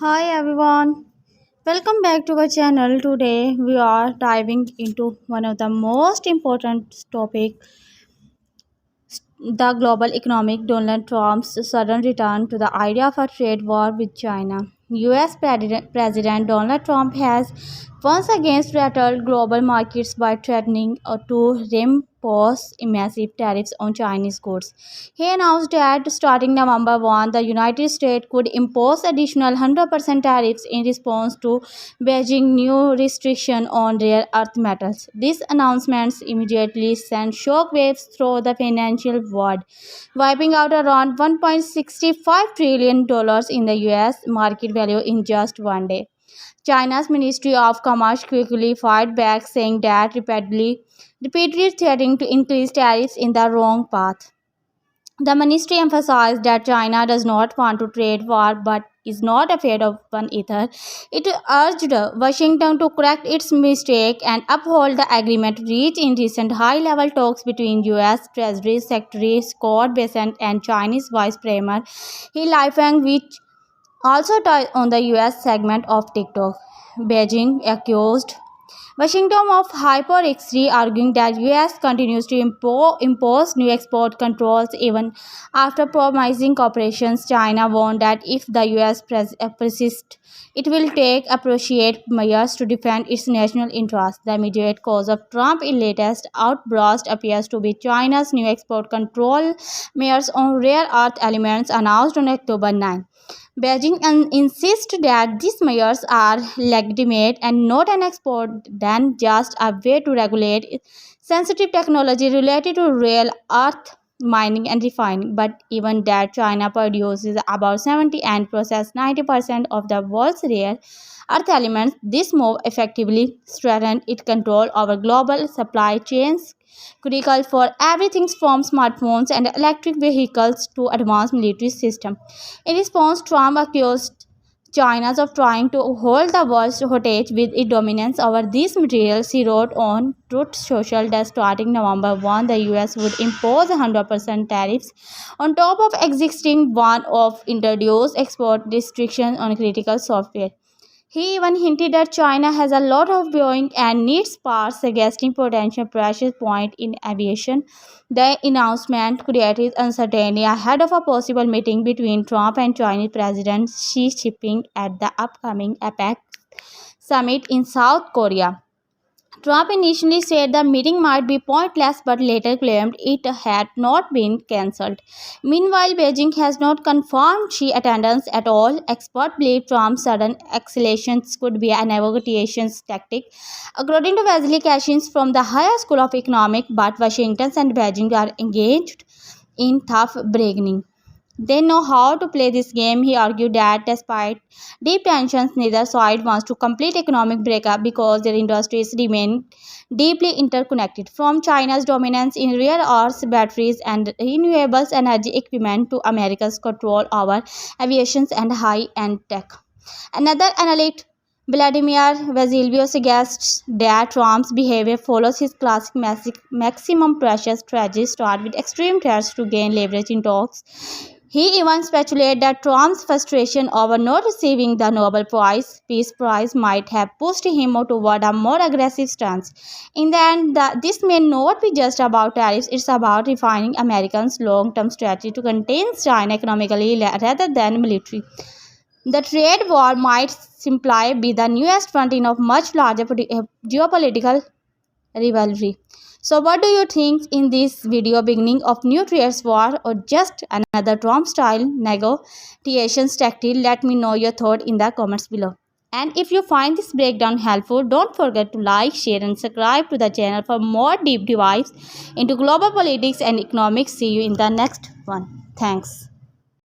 Hi everyone, welcome back to our channel. Today we are diving into one of the most important topic, the global economic. Donald Trump's sudden return to the idea of a trade war with China. US President Donald Trump has once again rattled global markets by threatening to reimpose massive tariffs on Chinese goods. He announced that starting November 1, the United States could impose additional 100% tariffs in response to Beijing's new restriction on rare earth metals. These announcements immediately sent shockwaves through the financial world, wiping out around $1.65 trillion in the US market value in just one day. China's Ministry of Commerce quickly fired back, saying that repeatedly threatening to increase tariffs in the wrong path. The ministry emphasized that China does not want to trade war but is not afraid of one either. It urged Washington to correct its mistake and uphold the agreement reached in recent high-level talks between U.S. Treasury Secretary Scott Bessent and Chinese Vice Premier He Lifeng, which also touched on the U.S. segment of TikTok. Beijing accused Washington of hypocrisy, arguing that U.S. continues to impose new export controls even after promising cooperation. China warned that if the U.S. persists, it will take appropriate measures to defend its national interests. The immediate cause of Trump's latest outburst appears to be China's new export control measures on rare earth elements announced on October 9. Beijing insists that these measures are legitimate and not an export, then just a way to regulate sensitive technology related to rare earth mining and refining. But even that, China produces about 70 and processes 90% of the world's rare earth elements. This move effectively strengthens its control over global supply chains, critical for everything from smartphones and electric vehicles to advanced military systems. In response, Trump accused China of trying to hold the world hostage with its dominance over these materials. He wrote on Truth Social that starting November 1, the US would impose 100% tariffs on top of existing one-off introduced export restrictions on critical software. He even hinted that China has a lot of Boeing and needs parts, suggesting potential pressure point in aviation. The announcement created uncertainty ahead of a possible meeting between Trump and Chinese President Xi Jinping at the upcoming APEC summit in South Korea. Trump initially said the meeting might be pointless but later claimed it had not been cancelled. Meanwhile, Beijing has not confirmed Xi's attendance at all. Experts believe Trump's sudden accelerations could be a negotiation tactic. According to Wesley Cashins from the Higher School of Economics, but Washington and Beijing are engaged in tough bargaining. They know how to play this game. He argued that despite deep tensions, neither side wants to complete economic breakup because their industries remain deeply interconnected. From China's dominance in rare earths, batteries, and renewable energy equipment to America's control over aviation and high-end tech. Another analyst, Vladimir Vasilyev, suggests that Trump's behavior follows his classic maximum pressure strategy, start with extreme threats to gain leverage in talks. He even speculated that Trump's frustration over not receiving the Nobel Peace Prize might have pushed him toward a more aggressive stance. In the end, this may not be just about tariffs, it's about refining Americans' long-term strategy to contain China economically rather than military. The trade war might simply be the newest frontier of much larger geopolitical rivalry. So what do you think in this video, beginning of new trade war or just another Trump style negotiations tactic? Let me know your thought in the comments below. And if you find this breakdown helpful, don't forget to like, share and subscribe to the channel for more deep dives into global politics and economics. See you in the next one. Thanks.